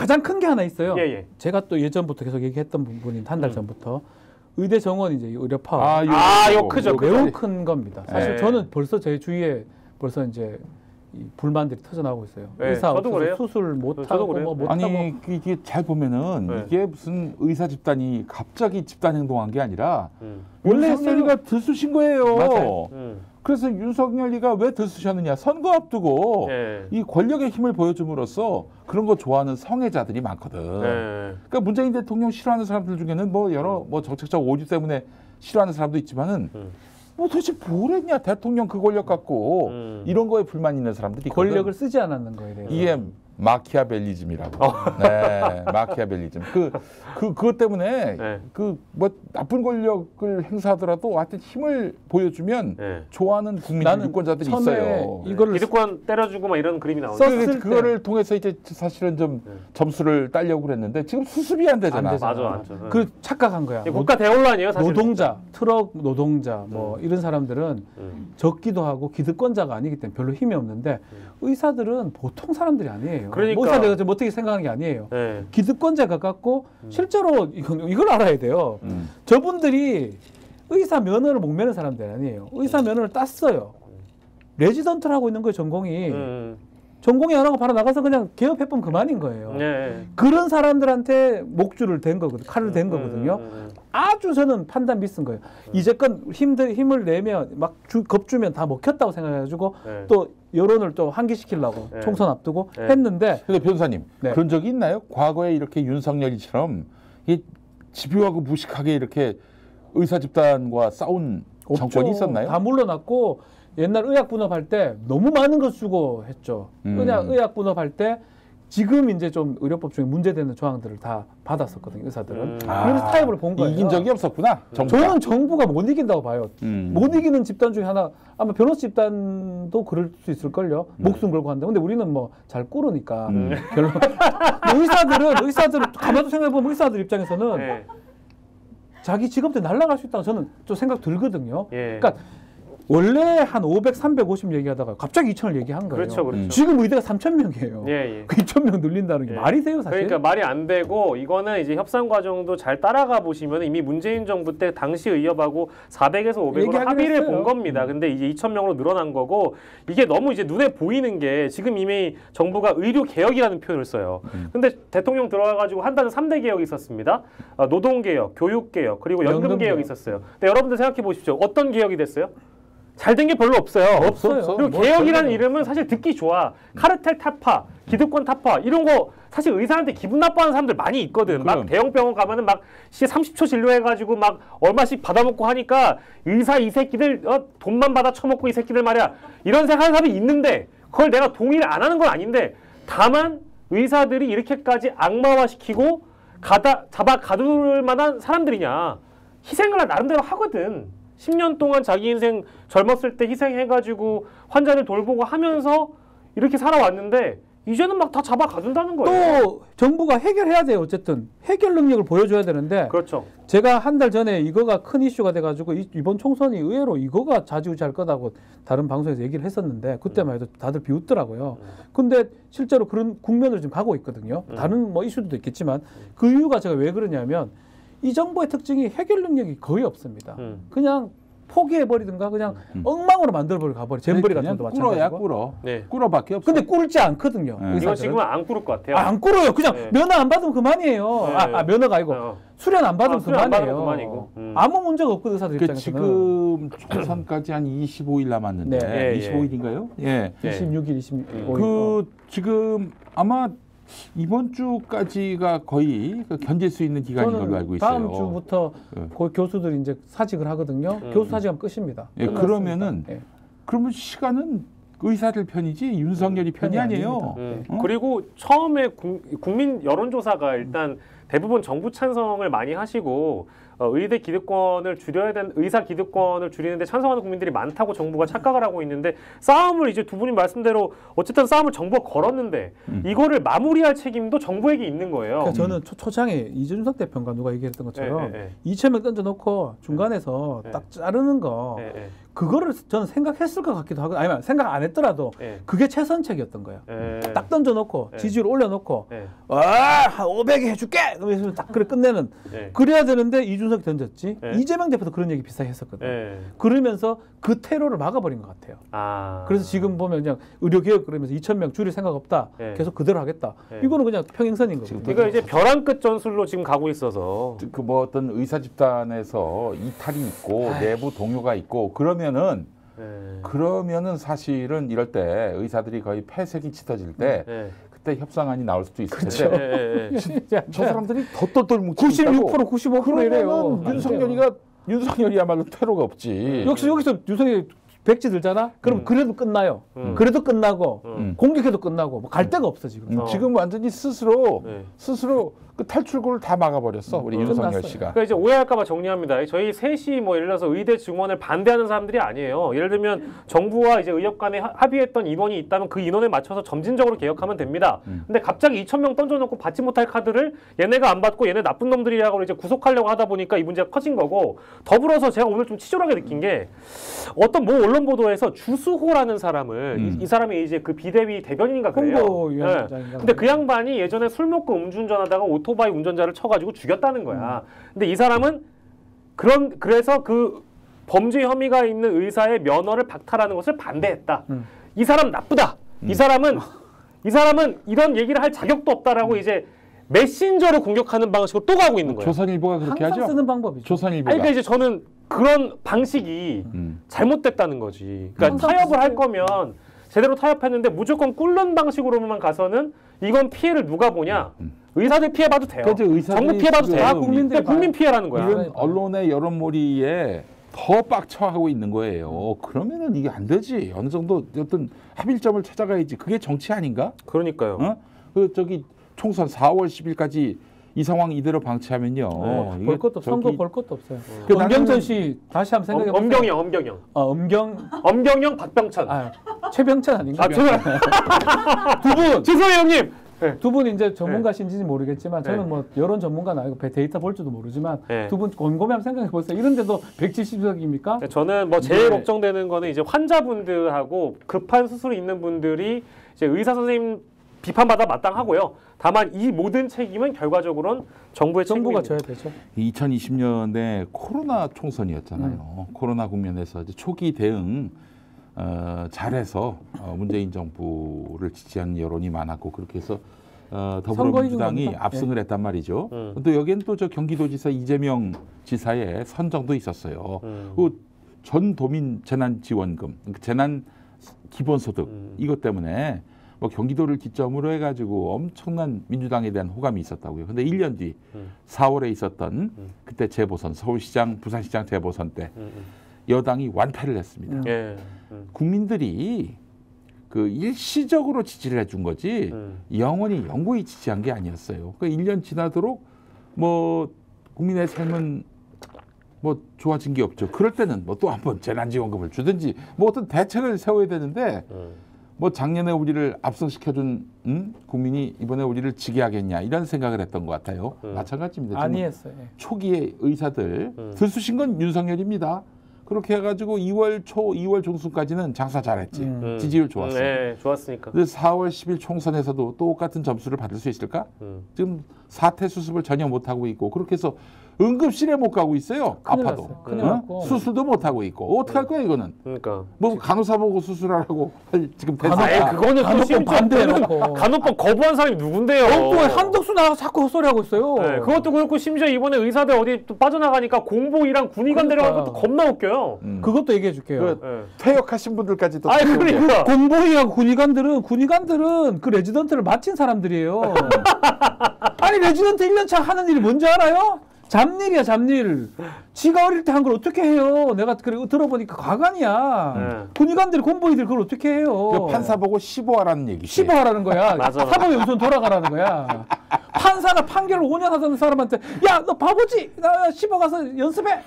가장 큰 게 하나 있어요. 예, 예. 제가 또 예전부터 계속 얘기했던 부분인 한 달 전부터 의대 정원 이제 의료 파업. 이거 크죠. 매우 큰 겁니다. 사실 네. 저는 벌써 제 주위에 벌써 이제 이 불만들이 터져나오고 있어요. 네, 의사 저도 없어서 그래요. 수술 못 저도 하고 그래요. 뭐 못 아니 하고. 이게 잘 보면은 네. 이게 무슨 의사 집단이 갑자기 집단 행동한 게 아니라 원래 윤석열이가 들쑤신 거예요. 맞아요. 그래서 윤석열이가 왜 들쑤셨느냐? 선거 앞두고 예. 이 권력의 힘을 보여줌으로써 그런 거 좋아하는 성애자들이 많거든. 예. 그러니까 문재인 대통령 싫어하는 사람들 중에는 뭐 여러 뭐 정책적 오류 때문에 싫어하는 사람도 있지만은 뭐 도대체 뭘 했냐? 대통령 그 권력 갖고 이런 거에 불만 있는 사람들이 있거든. 권력을 쓰지 않았는 거에 대해서. 이게 마키아벨리즘이라고. 네, 마키아벨리즘. 그것 때문에 네. 그 뭐 나쁜 권력을 행사하더라도 하여튼 힘을 보여주면 네. 좋아하는 국민 나는 유권자들이 처음에 있어요. 이거를 기득권 때려주고 막 이런 그림이 나오죠. 썼을 그거를 통해서 이제 사실은 좀 점수를 따려고 그랬는데 지금 수습이 안 되잖아. 안 되잖아. 맞아, 맞아. 그 착각한 거야. 국가 대혼란이에요, 사실. 노동자, 트럭 노동자 뭐 이런 사람들은 적기도 하고 기득권자가 아니기 때문에 별로 힘이 없는데 의사들은 보통 사람들이 아니에요. 그러니까. 뭐 의사들이 좀 어떻게 생각하는 게 아니에요. 네. 기득권자에 가깝고 실제로 이걸 알아야 돼요. 저분들이 의사 면허를 못 매는 사람들이 아니에요. 의사 면허를 땄어요. 레지던트를 하고 있는 거예요, 전공이. 전공이 안 하고 바로 나가서 그냥 개업해보면 그만인 거예요. 네. 그런 사람들한테 목줄을 댄 거거든요. 칼을 댄 거거든요. 아주 저는 판단 미스인 거예요. 이제껏 힘을 내면 막 겁주면 다 먹혔다고 생각해가지고 네. 또 여론을 또 환기시키려고 네. 총선 앞두고 네. 했는데 근데 변호사님 네. 그런 적이 있나요? 과거에 이렇게 윤석열이처럼 이 집요하고 무식하게 이렇게 의사 집단과 싸운 정권이 있었나요? 다 물러났고 옛날 의학 분업할 때 너무 많은 거 쓰고 했죠. 그냥 의학 분업할 때 지금 이제 좀 의료법 중에 문제되는 조항들을 다 받았었거든요, 의사들은. 그래서 타협을 본 거예요. 이긴 적이 없었구나. 정부가. 저는 정부가 못 이긴다고 봐요. 못 이기는 집단 중에 하나, 아마 변호사 집단도 그럴 수 있을걸요. 목숨 걸고 한다. 근데 우리는 뭐 잘 꾸르니까. 결론. 의사들은 가만히 생각해보면 의사들 입장에서는 네. 자기 직업들 날아갈 수 있다고 저는 좀 생각 들거든요. 예. 그러니까 원래 한 500, 350 얘기하다가 갑자기 2,000을 얘기한 거예요. 그렇죠, 그렇죠. 지금 의대가 3,000명이에요. 예, 예. 그 2,000명 늘린다는 게 예. 말이 돼요, 사실? 그러니까 말이 안 되고 이거는 이제 협상 과정도 잘 따라가 보시면 이미 문재인 정부 때 당시 의협하고 400에서 500으로 얘기하긴 합의를 했어요. 본 겁니다. 근데 이제 2,000명으로 늘어난 거고 이게 너무 이제 눈에 보이는 게 지금 이미 정부가 의료 개혁이라는 표현을 써요. 근데 대통령 들어가 가지고 한다는 3대 개혁이 있었습니다. 노동 개혁, 교육 개혁, 그리고 연금 개혁이 있었어요. 근데 여러분들 생각해 보십시오. 어떤 개혁이 됐어요? 잘 된 게 별로 없어요. 없어요. 그리고 개혁이라는 이름은 사실 듣기 좋아. 카르텔 타파, 기득권 타파 이런 거 사실 의사한테 기분 나빠하는 사람들 많이 있거든. 막 대형 병원 가면은 막 30초 진료해가지고 막 얼마씩 받아먹고 하니까 의사 이 새끼들 돈만 받아 처먹고 이 새끼들 말이야. 이런 생각하는 사람이 있는데 그걸 내가 동의를 안 하는 건 아닌데 다만 의사들이 이렇게까지 악마화시키고 잡아 가둘 만한 사람들이냐. 희생을 나름대로 하거든. 10년 동안 자기 인생 젊었을 때 희생해가지고 환자를 돌보고 하면서 이렇게 살아왔는데 이제는 막 다 잡아 가둔다는 거예요. 또 정부가 해결해야 돼요. 어쨌든 해결 능력을 보여줘야 되는데 그렇죠. 제가 한 달 전에 이거가 큰 이슈가 돼가지고 이번 총선이 의외로 이거가 좌지우지할 거다고 다른 방송에서 얘기를 했었는데 그때만 해도 다들 비웃더라고요. 근데 실제로 그런 국면으로 지금 가고 있거든요. 다른 뭐 이슈도 있겠지만 그 이유가 제가 왜 그러냐면 이 정부의 특징이 해결 능력이 거의 없습니다. 그냥 포기해버리든가 그냥 엉망으로 만들어버리고 가버려. 잼버리 같은 것도 마찬가지고. 꿀어. 네. 꿀어밖에 없어. 근데 꿀지 않거든요. 네. 이거 의사들은. 지금은 안 꾸를 것 같아요. 안 꿀어요. 그냥 네. 면허 안 받으면 그만이에요. 네. 면허가 아니고 수련 안 받으면 수련 안 그만이에요. 받으면 그만이고. 아무 문제가 없거든 의사들 입장에서는. 지금 총선까지 한 25일 남았는데 네. 25일인가요? 예. 26일, 25일. 그 지금 아마 이번 주까지가 거의 견딜 수 있는 기간인 걸로 알고 있어요. 다음 주부터 그 교수들이 이제 사직을 하거든요. 교수 사직하면 끝입니다. 예, 끝났습니다. 그러면은 그러면 시간은 의사들 편이지 윤석열이 편이 아니에요. 아닙니다. 그리고 처음에 국민 여론조사가 일단 대부분 정부 찬성을 많이 하시고 의대 기득권을 줄여야 되는 의사 기득권을 줄이는데 찬성하는 국민들이 많다고 정부가 착각을 하고 있는데 싸움을 이제 두 분이 말씀대로 어쨌든 싸움을 정부가 걸었는데 이거를 마무리할 책임도 정부에게 있는 거예요. 그러니까 저는 초장에 이준석 대표가 누가 얘기했던 것처럼 2,000명 던져놓고 중간에서 딱 자르는 거 그거를 저는 생각했을 것 같기도 하고 아니면 생각 안 했더라도 그게 최선책이었던 거예요. 딱 던져놓고 지지율 올려놓고 한 500에 해줄게! 그러면서 딱 그래 끝내는 그래야 되는데 이준석이 던졌지 이재명 대표도 그런 얘기 비슷하게 했었거든요. 그러면서 그 테러를 막아버린 것 같아요. 그래서 지금 보면 그냥 의료개혁 그러면서 2,000명 줄일 생각 없다. 계속 그대로 하겠다. 이거는 그냥 평행선인 거거든요. 그러니까 이제 벼랑 끝 전술로 지금 가고 있어서 그 뭐 어떤 의사 집단에서 이탈이 있고 내부 동요가 있고 그러면은 사실은 이럴 때 의사들이 거의 폐색이 짙어질 때 그때 협상안이 나올 수도 있을 텐데 저 사람들이 더 똘똘 뭉치고 96% 95% 이래요. 그러면 윤석열이야말로 테러가 없지. 역시 여기서 윤석열이 백지 들잖아? 그럼 그래도 끝나요. 그래도 끝나고 공격해도 끝나고 뭐 갈 데가 없어 지금. 지금 완전히 스스로 그 탈출구를 다 막아버렸어 우리 윤석열 씨가. 그러니까 이제 오해할까봐 정리합니다. 저희 셋이 뭐 예를 들어서 의대 증원을 반대하는 사람들이 아니에요. 예를 들면 정부와 이제 의협 간에 합의했던 인원이 있다면 그 인원에 맞춰서 점진적으로 개혁하면 됩니다. 근데 갑자기 2,000명 던져놓고 받지 못할 카드를 얘네가 안 받고 얘네 나쁜 놈들이라고 이제 구속하려고 하다 보니까 이 문제가 커진 거고 더불어서 제가 오늘 좀 치졸하게 느낀 게 어떤 모 언론 보도에서 주수호라는 사람을 이 사람이 이제 그 비대위 대변인인가 그래요. 홍보위원장인가. 근데 그 양반이 예전에 술 먹고 음주운전하다가 오토바이 운전자를 쳐가지고 죽였다는 거야. 근데 이 사람은 그래서 그 범죄 혐의가 있는 의사의 면허를 박탈하는 것을 반대했다. 이 사람 나쁘다. 이 사람은 이런 얘기를 할 자격도 없다라고 이제 메신저로 공격하는 방식으로 또 가고 있는 거예요. 조선일보가 그렇게 항상 하죠. 쓰는 방법이죠. 조선일보가. 그러니까 이제 저는 그런 방식이 잘못됐다는 거지. 그러니까 타협을 할 거면 제대로 타협했는데 무조건 꿇는 방식으로만 가서는 이건 피해를 누가 보냐? 의사들 피해봐도 돼요. 정부 피해봐도 돼요. 다 국민 피해라는 거야. 이런 언론의 여론몰이에 더 빡쳐하고 있는 거예요. 그러면은 이게 안 되지. 어느 정도 어떤 합일점을 찾아가야지. 그게 정치 아닌가? 그러니까요. 그 저기 총선 4월 10일까지 이 상황 이대로 방치하면요. 볼 것도 선거 볼 것도 없어요. 엄경천 씨 다시 한번 생각해 보세요. 엄경영. 엄경영 박병천. 최병천 아닌가? 두 분. 죄송해요 형님. 두 분 이제 전문가신지는 모르겠지만 저는 뭐 여론 전문가는 아니고 데이터 볼 줄도 모르지만 두 분 곰곰이 한번 생각해 보세요. 이런데도 170석입니까? 저는 뭐 제일 걱정되는 거는 이제 환자분들하고 급한 수술이 있는 분들이 이제 의사 선생님 비판받아 마땅하고요. 다만 이 모든 책임은 결과적으로는 정부가 져야 되죠. 2020년에 코로나 총선이었잖아요. 코로나 국면에서 이제 초기 대응 잘해서 문재인 정부를 지지하는 여론이 많았고 그렇게 해서 더불어민주당이 압승을 했단 말이죠. 또 여기는 또 저 경기도지사 이재명 지사의 선정도 있었어요. 그 전도민 재난지원금, 재난 기본소득 이것 때문에 뭐 경기도를 기점으로 해가지고 엄청난 민주당에 대한 호감이 있었다고요. 근데 1년 뒤 4월에 있었던 그때 재보선, 서울시장, 부산시장 재보선 때 여당이 완패를 했습니다. 국민들이 그 일시적으로 지지를 해준 거지 영원히 지지한 게 아니었어요. 그 1년 지나도록 뭐 국민의 삶은 뭐 좋아진 게 없죠. 그럴 때는 뭐 또 한번 재난지원금을 주든지 뭐 어떤 대책을 세워야 되는데 뭐 작년에 우리를 압승시켜준 국민이 이번에 우리를 지게 하겠냐 이런 생각을 했던 것 같아요. 마찬가지입니다. 아니했어요. 초기에 의사들 들쑤신 건 윤석열입니다. 그렇게 해가지고 2월 초, 2월 중순까지는 장사 잘했지. 지지율 좋았어요. 네, 좋았으니까. 근데 4월 10일 총선에서도 똑같은 점수를 받을 수 있을까? 지금 사태 수습을 전혀 못하고 있고 그렇게 해서 응급실에 못 가고 있어요. 아파도. 수술도 못 하고 있고 어떻게 할 거야 이거는? 그러니까 뭐 간호사 보고 수술하라고 지금 그거는 간호법 반대해놓고 간호법 거부한 사람이 누군데요? 한덕수 나와서 자꾸 헛소리 하고 있어요. 네, 그것도 그렇고 심지어 이번에 의사들 어디 또 빠져나가니까 공보이랑 군의관 데려갈 것도 겁나 웃겨요. 그것도 얘기해 줄게요. 퇴역하신 분들까지도. 그러니까 공보이하고 군의관들은 그 레지던트를 마친 사람들이에요. 아니 레지던트 1년차 하는 일이 뭔지 알아요? 잡일이야 잡일. 지가 어릴 때 한 걸 어떻게 해요? 내가 그래 들어보니까 과관이야. 군의관들이 공보이들 그걸 어떻게 해요? 판사 보고 15하라는 얘기지. 15하라는 거야. 맞아. 사법에 우선 돌아가라는 거야. 판사가 판결을 5년 하던 사람한테 야 너 바보지? 나 씹어 가서 연습해.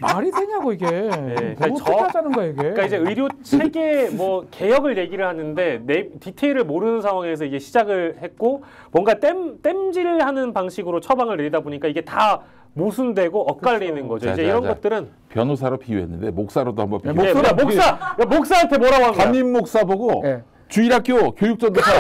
말이 되냐고 이게. 그러니까 어떻게 하자는 거야 이게. 그러니까 이제 의료 체계 뭐 개혁을 얘기를 하는데 디테일을 모르는 상황에서 이게 시작을 했고 뭔가 땜질하는 방식으로 처방을 내리다 보니까 이게 다 모순되고 엇갈리는 거죠. 이제 이런 것들은 변호사로 비유했는데 목사로도 한번 비유. 네, 목사한테 뭐라고 한 거야? 담임 목사 보고 네. 주일학교 교육전도사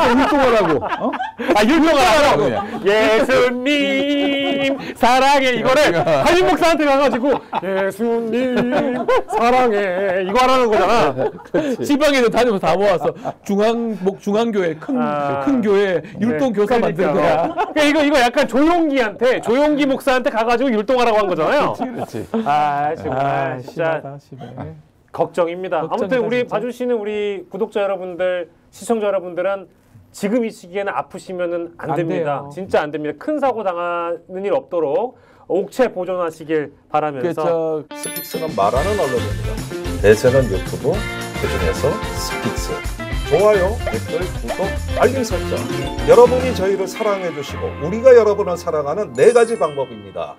율동하라고. 어? 율동하라고. 예수님 사랑해 이거를 담임 목사한테 가가지고 예수님 사랑해 이거 하라는 거잖아. 지방에도 다니면서 다 모아서 중앙교회 큰 교회 율동 교사 만든 거야. 그러니까 이거 약간 조용기 목사한테 가가지고 율동하라고 한 거잖아요. 그렇지. 정말 진짜 심해. 걱정입니다. 아무튼 우리 진짜. 봐주시는 우리 구독자 여러분들, 시청자 여러분들은 지금 이 시기에는 아프시면은 안 됩니다. 돼요. 진짜 안 됩니다. 큰 사고 당하는 일 없도록 옥체 보존하시길 바라면서 스픽스는 말하는 언론입니다. 대세는 유튜브, 그중에서 스픽스. 좋아요, 댓글, 구독, 알림 설정. 여러분이 저희를 사랑해 주시고 우리가 여러분을 사랑하는 4가지 방법입니다.